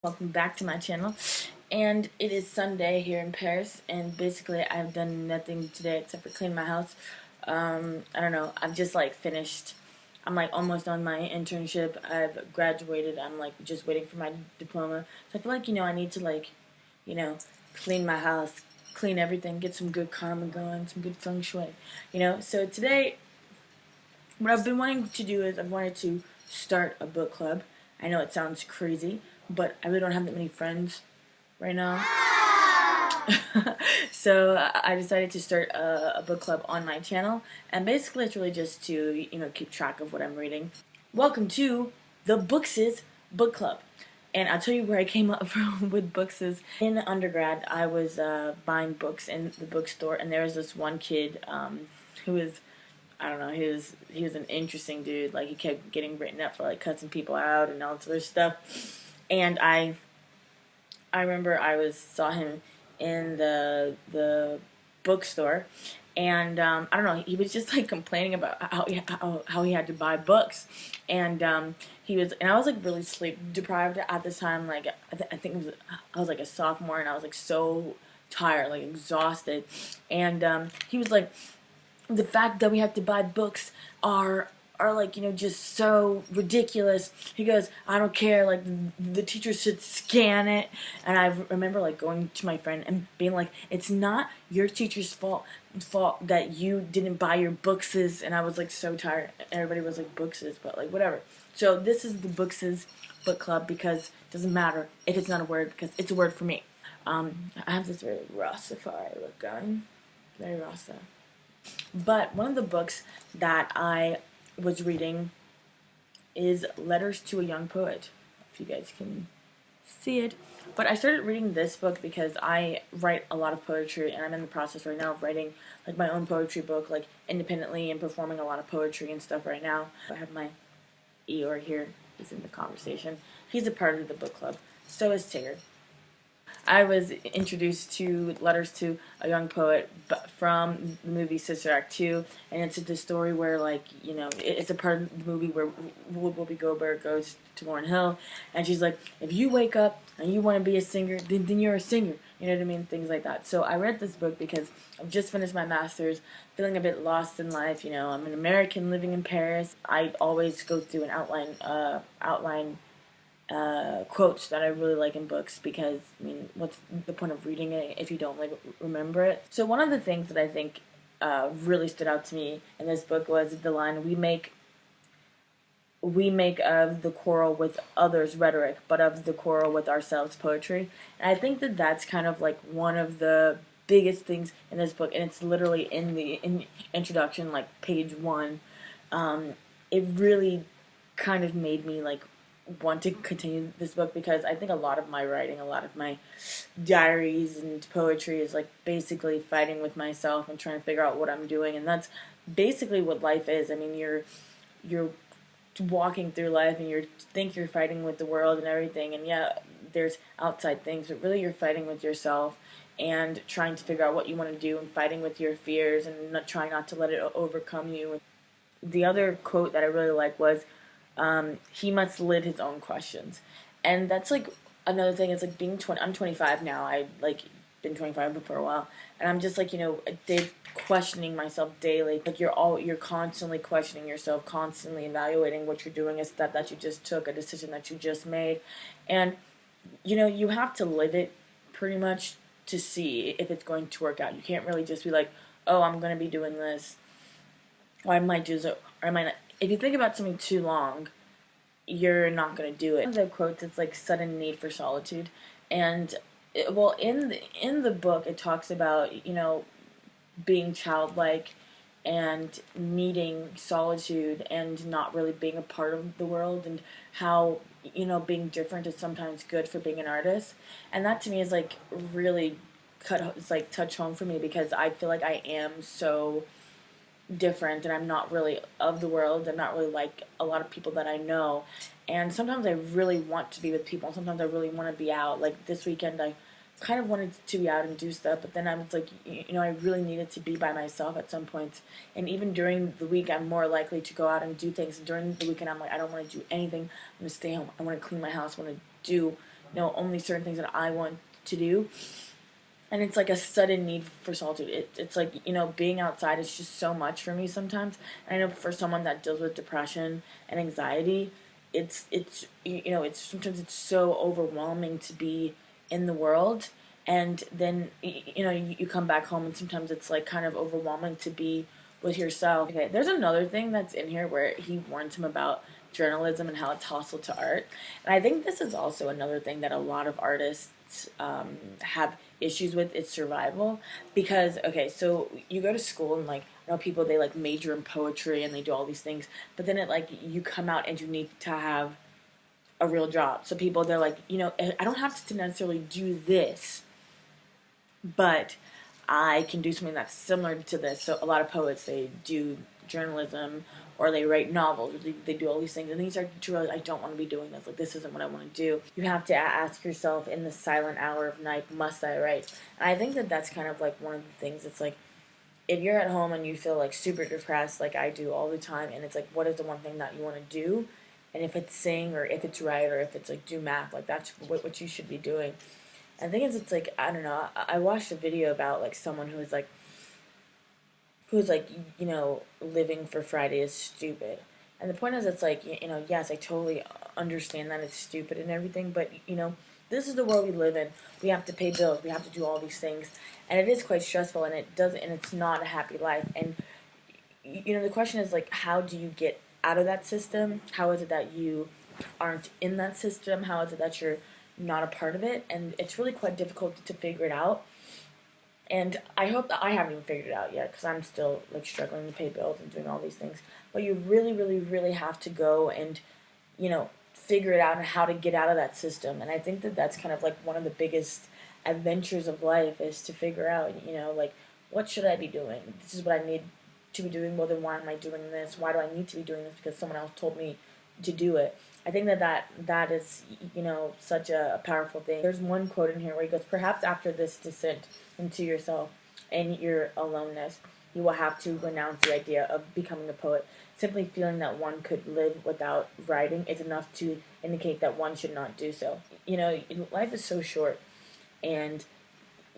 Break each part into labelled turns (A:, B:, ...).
A: Welcome back to my channel. And it is Sunday here in Paris, and basically I've done nothing today except for clean my house. I don't know, I've just finished. I'm almost on my internship. I've graduated. I'm just waiting for my diploma. So I feel I need to you know, clean my house, clean everything, get some good karma going, some good feng shui. So today what I've been wanting to do is I've wanted to start a book club. I know it sounds crazy, but I really don't have that many friends right now. So I decided to start a book club on my channel, and basically it's really just to keep track of what I'm reading. Welcome to the Bookses Book Club. And I'll tell you where I came up from with Bookses. In undergrad, I was buying books in the bookstore, and there was this one kid who was, I don't know, he was an interesting dude. He kept getting written up for cussing people out and all this other stuff. And I remember I saw him in the bookstore, and I don't know, he was just complaining about how he had to buy books, and I was really sleep deprived at this time. I think I was a sophomore, and I was so tired, exhausted, and he was like, the fact that we have to buy books are just so ridiculous. He goes, I don't care, the teacher should scan it. And I remember going to my friend and being like, it's not your teacher's fault that you didn't buy your bookses. And I was so tired. Everybody was like, bookses, but whatever. So this is the Bookses book club, because it doesn't matter if it's not a word, because it's a word for me. I have this very Rastafari look going, very Rasta. But one of the books that I was reading is Letters to a Young Poet, if you guys can see it. But I started reading this book because I write a lot of poetry, and I'm in the process right now of writing my own poetry book, independently, and performing a lot of poetry and stuff right now. I have my Eeyore here. He's in the conversation. He's a part of the book club. So is Tigger. I was introduced to Letters to a Young Poet from the movie Sister Act 2, and it's the story where, it's a part of the movie where Whoopi Goldberg goes to Lauryn Hill, and she's like, if you wake up and you want to be a singer, then you're a singer. You know what I mean? Things like that. So I read this book because I've just finished my master's, feeling a bit lost in life. I'm an American living in Paris. I always go through an outline quotes that I really like in books, because what's the point of reading it if you don't remember it? So one of the things that I think really stood out to me in this book was the line, we make of the quarrel with others rhetoric, but of the quarrel with ourselves poetry. And I think that that's kind of one of the biggest things in this book, and it's literally in the introduction, page 1. It really kind of made me want to continue this book, because I think a lot of my writing, a lot of my diaries and poetry is basically fighting with myself and trying to figure out what I'm doing, and that's basically what life is. I mean, you're walking through life, and you think you're fighting with the world and everything, and yeah, there's outside things, but really you're fighting with yourself and trying to figure out what you want to do, and fighting with your fears, and trying not to let it overcome you. The other quote that I really like was, he must live his own questions. And that's another thing. It's being 20, I'm 25 now. I been 25 for a while, and I'm just questioning myself daily. You're constantly questioning yourself, constantly evaluating what you're doing, a step that you just took, a decision that you just made, and you have to live it pretty much to see if it's going to work out. You can't really just be like, oh, I'm going to be doing this, or I might do this, or I might not. If you think about something too long, you're not going to do it. One of the quotes, it's sudden need for solitude. And, in the book, it talks about, being childlike and needing solitude and not really being a part of the world, and how, being different is sometimes good for being an artist. And that to me is really touch home for me, because I feel like I am so different, and I'm not really of the world. I'm not really like a lot of people that I know, and sometimes I really want to be with people, and sometimes I really want to be out. This weekend I kind of wanted to be out and do stuff, but then I was I really needed to be by myself at some points. And even during the week, I'm more likely to go out and do things. During the weekend, I'm I don't want to do anything. I'm going to stay home. I want to clean my house. I want to do only certain things that I want to do. And it's like a sudden need for solitude. It's like, being outside is just so much for me sometimes. And I know for someone that deals with depression and anxiety, it's sometimes it's so overwhelming to be in the world, and then you come back home and sometimes it's like kind of overwhelming to be with yourself. Okay, there's another thing that's in here where he warns him about journalism and how it's hostile to art. And I think this is also another thing that a lot of artists have issues with, is survival. Because, okay, so you go to school and, like, I know people, they, like, major in poetry and they do all these things, but then you come out and you need to have a real job. So people, they're like, I don't have to necessarily do this, but I can do something that's similar to this. So a lot of poets, they do journalism, or they write novels, or they do all these things, and then you start to realize, I don't want to be doing this. Like, this isn't what I want to do. You have to ask yourself, in the silent hour of night, must I write? And I think that that's kind of like one of the things. It's like, if you're at home and you feel like super depressed, like I do all the time, and it's like, what is the one thing that you want to do? And if it's sing, or if it's write, or if it's like do math, like that's what you should be doing. And the thing is, it's like, I don't know. I watched a video about like someone who's like, living for Friday is stupid. And the point is, it's like, yes, I totally understand that it's stupid and everything, but, this is the world we live in. We have to pay bills. We have to do all these things. And it is quite stressful, and it's not a happy life. And, the question is, like, how do you get out of that system? How is it that you aren't in that system? How is it that you're not a part of it? And it's really quite difficult to figure it out. And I hope that I haven't even figured it out yet, because I'm still like struggling to pay bills and doing all these things. But you really, really, really have to go and, figure it out and how to get out of that system. And I think that that's kind of like one of the biggest adventures of life, is to figure out, like, what should I be doing? This is what I need to be doing. Well, then why am I doing this? Why do I need to be doing this? Because someone else told me to do it. I think that is, such a powerful thing. There's one quote in here where he goes, perhaps after this descent into yourself and your aloneness, you will have to renounce the idea of becoming a poet. Simply feeling that one could live without writing is enough to indicate that one should not do so. Life is so short, and,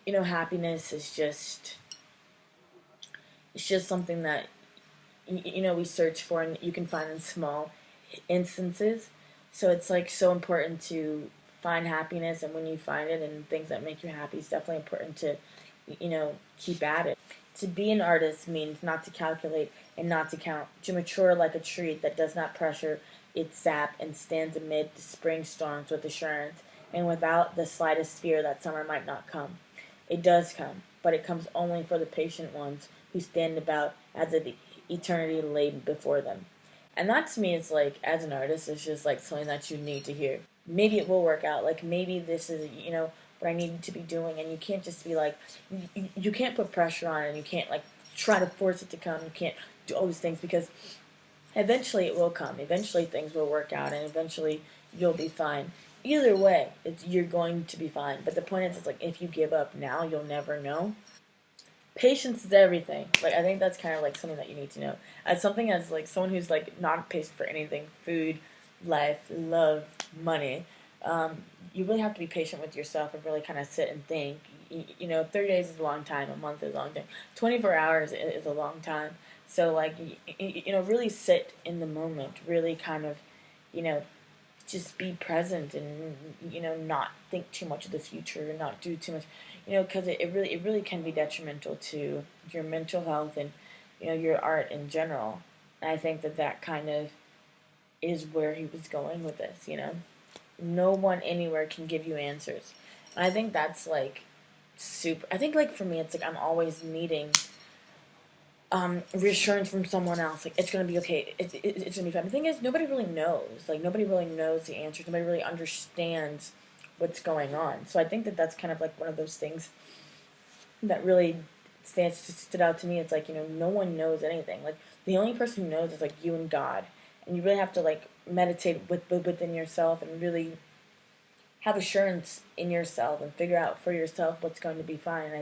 A: happiness is it's just something that, we search for, and you can find in small instances. So it's like so important to find happiness, and when you find it and things that make you happy, it's definitely important to, keep at it. To be an artist means not to calculate and not to count, to mature like a tree that does not pressure its sap and stands amid the spring storms with assurance, and without the slightest fear that summer might not come. It does come, but it comes only for the patient ones who stand about as if eternity lay before them. And that, to me, is like, as an artist, it's just like something that you need to hear. Maybe it will work out. Like, maybe this is, what I need to be doing. And you can't just be like, you can't put pressure on it, and you can't, like, try to force it to come. You can't do all these things, because eventually it will come. Eventually things will work out, and eventually you'll be fine. Either way, you're going to be fine. But the point is, it's like, if you give up now, you'll never know. Patience is everything. Like, I think that's kind of like something that you need to know. As something, as like someone who's like not patient for anything, food, life, love, money, you really have to be patient with yourself and really kind of sit and think. 30 days is a long time. A month is a long time. 24 hours is a long time. So, like, really sit in the moment. Really kind of, you know, just be present, and not think too much of the future, and not do too much, because it really can be detrimental to your mental health and your art in general. And I think that kind of is where he was going with this. No one anywhere can give you answers, and I think that's like super. I think, like, for me, it's like I'm always needing reassurance from someone else. Like, it's gonna be okay. It's gonna be fine. The thing is, nobody really knows. Like, nobody really knows the answers. Nobody really understands what's going on. So I think that's kind of like one of those things that really stood out to me. It's like, no one knows anything. Like, the only person who knows is like you and God, and you really have to like meditate within yourself and really have assurance in yourself and figure out for yourself what's going to be fine. And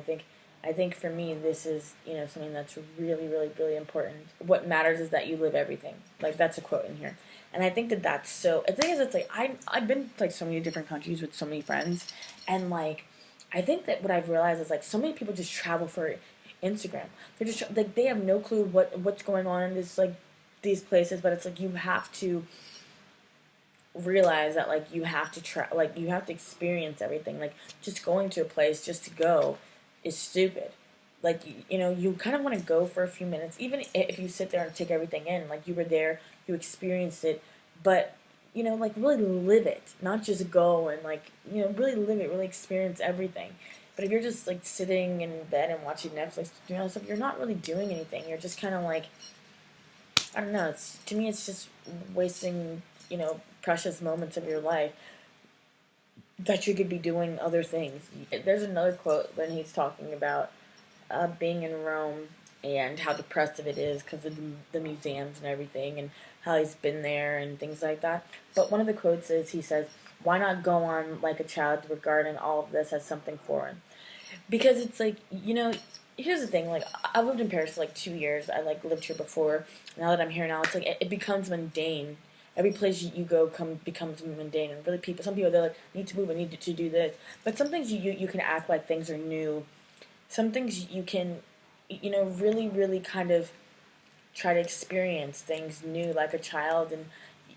A: I think for me, this is, something that's really, really, really important. What matters is that you live everything. Like, that's a quote in here. And I think that that's so. The thing is, it's like I've been to like so many different countries with so many friends, and like I think that what I've realized is like so many people just travel for Instagram. They're just like they have no clue what's going on in this like these places, but it's like you have to realize that like you have to try, like you have to experience everything. Like just going to a place just to go is stupid. Like you know, you kind of want to go for a few minutes, even if you sit there and take everything in. Like you were there, you experienced it, but you know, like really live it, not just go and like you know really live it, really experience everything. But if you're just like sitting in bed and watching Netflix, doing all this stuff, you're not really doing anything. You're just kind of like I don't know. It's to me, it's just wasting you know precious moments of your life that you could be doing other things. There's another quote when he's talking about being in Rome and how depressive it is because of the museums and everything, and how he's been there and things like that. But one of the quotes is he says, "Why not go on like a child regarding all of this as something foreign?" Because it's like you know. Here's the thing, like I lived in Paris for like 2 years. I like lived here before. Now that I'm here now, it's like it becomes mundane. Every place you go becomes mundane, and really people. Some people they're like need to move, I need to do this. But some things you can act like things are new. Some things you can, you know, really kind of try to experience things new like a child, and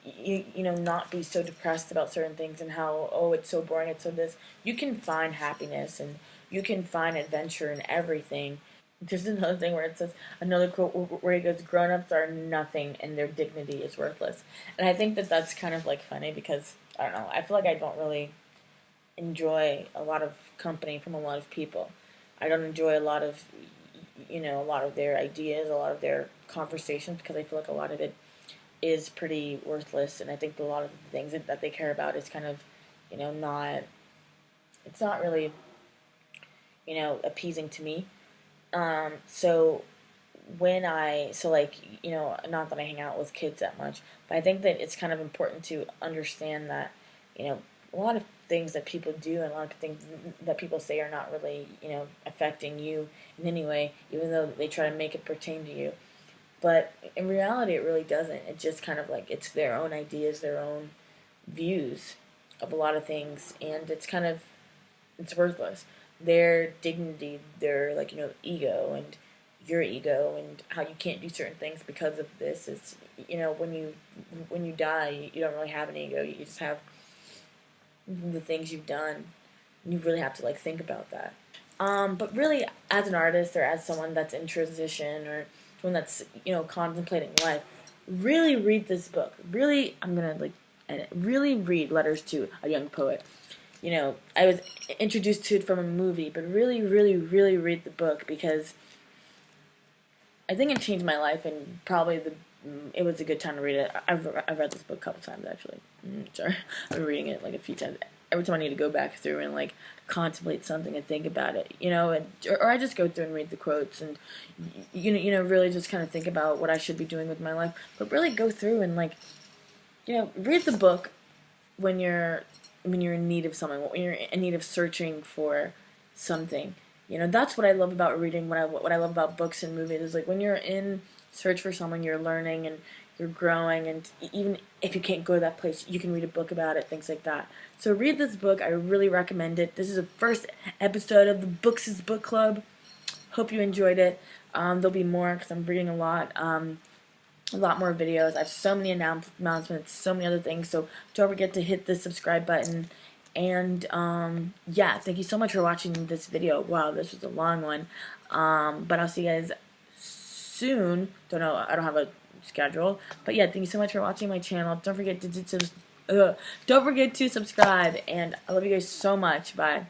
A: you know not be so depressed about certain things and how oh it's so boring, it's so this. You can find happiness and you can find adventure in everything. There's another thing where it says another quote where he goes, "Grown-ups are nothing and their dignity is worthless," and I think that that's kind of like funny because I don't know. I feel like I don't really enjoy a lot of company from a lot of people. I don't enjoy a lot of you know a lot of their ideas, a lot of their conversations because I feel like a lot of it is pretty worthless, and I think a lot of the things that they care about is kind of you know not it's not really you know appeasing to me. So when so like you know not that I hang out with kids that much, but I think that it's kind of important to understand that you know a lot of things that people do and a lot of things that people say are not really you know affecting you in any way, even though they try to make it pertain to you. But in reality, it really doesn't. It just kind of like it's their own ideas, their own views of a lot of things, and it's kind of it's worthless. Their dignity, their like you know ego and your ego and how you can't do certain things because of this is you know when you die you don't really have an ego, you just have the things you've done. You really have to like think about that. But really, as an artist or as someone that's in transition or someone that's you know contemplating life, really read this book. Really, I'm gonna like edit. Really read Letters to a Young Poet. You know, I was introduced to it from a movie, but really read the book because I think it changed my life and probably it was a good time to read it. I've read this book a couple times actually. Sorry, I've been reading it like a few times. Every time I need to go back through and like contemplate something and think about it, you know, or I just go through and read the quotes and you know really just kind of think about what I should be doing with my life. But really go through and like you know read the book when you're in need of something, when you're in need of searching for something. You know, that's what I love about reading. What I love about books and movies is like when you're in search for someone, you're learning and you're growing, and even if you can't go to that place, you can read a book about it, things like that. So read this book. I really recommend it. This is the first episode of the Books' Book Club. Hope you enjoyed it. There'll be more because I'm reading a lot more videos. I have so many announcements, so many other things. So don't forget to hit the subscribe button. And yeah, thank you so much for watching this video. Wow, this was a long one. But I'll see you guys soon. Don't know. I don't have a schedule. But yeah, thank you so much for watching my channel. Don't forget to subscribe. And I love you guys so much. Bye.